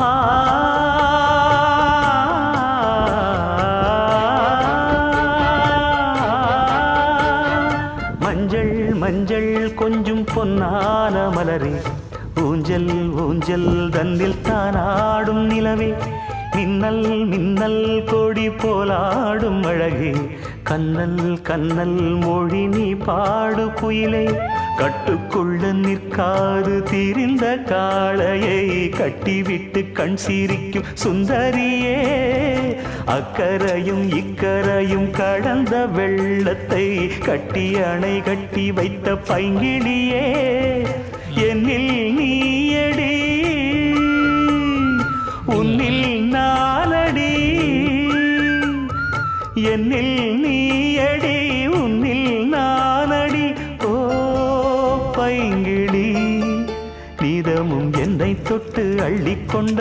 ஆ மஞ்சள் மஞ்சள் கொஞ்சம் பொன்னான மலரே, ஊஞ்சல் ஊஞ்சல் தன்னில் தானாடும் நிலவே, மின்னல் மின்னல் கொடி போலாடும் அழகே, கண்ணல் கண்ணல் மொழி நீ பாடு குயிலே, கட்டுக்குள்ள நிற்காது திரிந்த காளையை கட்டிவிட்டு கண் சிரிக்கும் சுந்தரியே, அக்கரையும் இக்கரையும் கடந்த வெள்ளத்தை கட்டி அணை கட்டி வைத்த பைங்கிளியே, என்னில் நீயடி உன்னில் நானடி, என்னில் நீயடி உன்னில் நானடி. ஓ பைங்கிளி, நீதமும் என்னை தொட்டு அள்ளிக்கொண்ட